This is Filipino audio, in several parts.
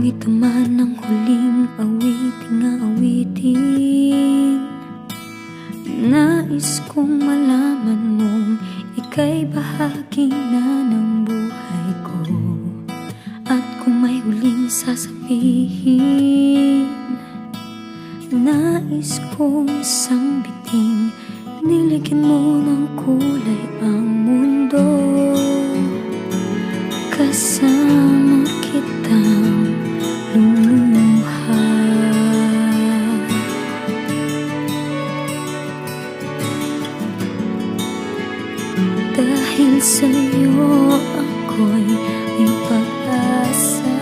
ito man ang huling awiting nais kong malaman mong ika'y bahagi na ng buhay ko. At kung may huling sasabihin, nais kong sambiting, niligyan mo ng kulay ang mundo. Kasama kitang lumuha, dahil sa'yo ako'y may pag-asa.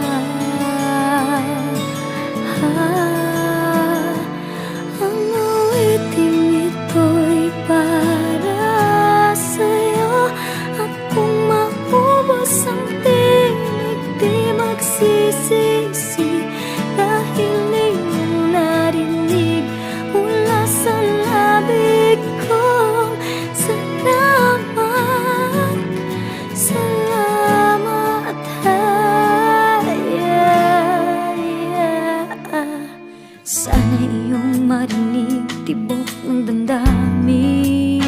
Ang awiting ito'y para sa'yo. At kung maubos ang tinig, di magsisisi, dahil iyong narinig mula sa labig ko. Salamat, salamat, sana iyong marinig tibok ng damdamin.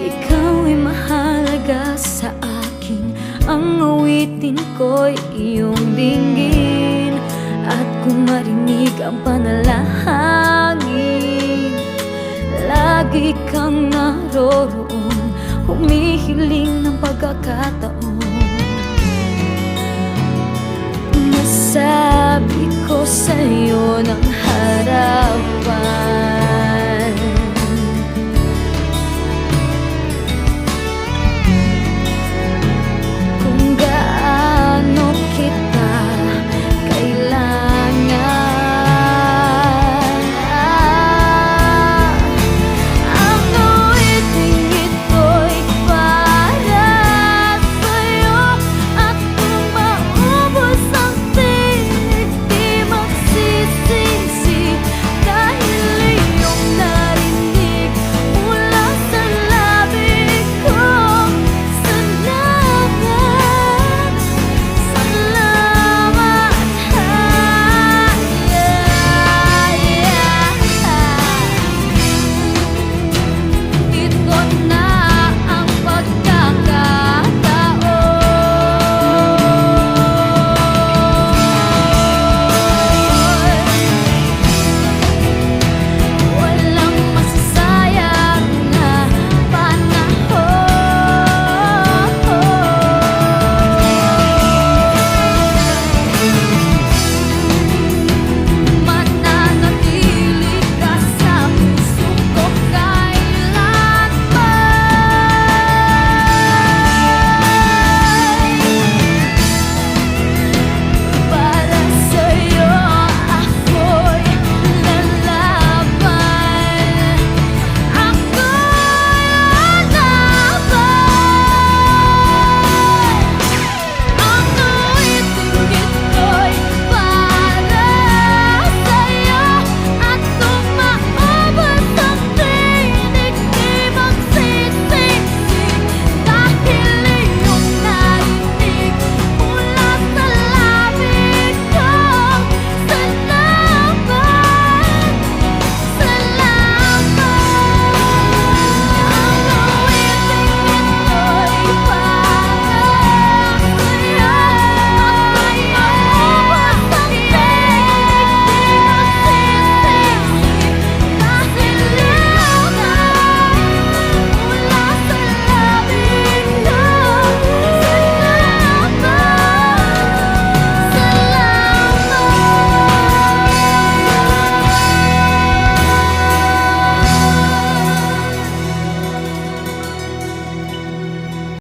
Ikaw ay mahalaga sa akin, ang awitin ko'y iyong dinggin. At kung marinig ang panalangin, lagi kang naroroon, humihiling ng pagkakataon. Masabi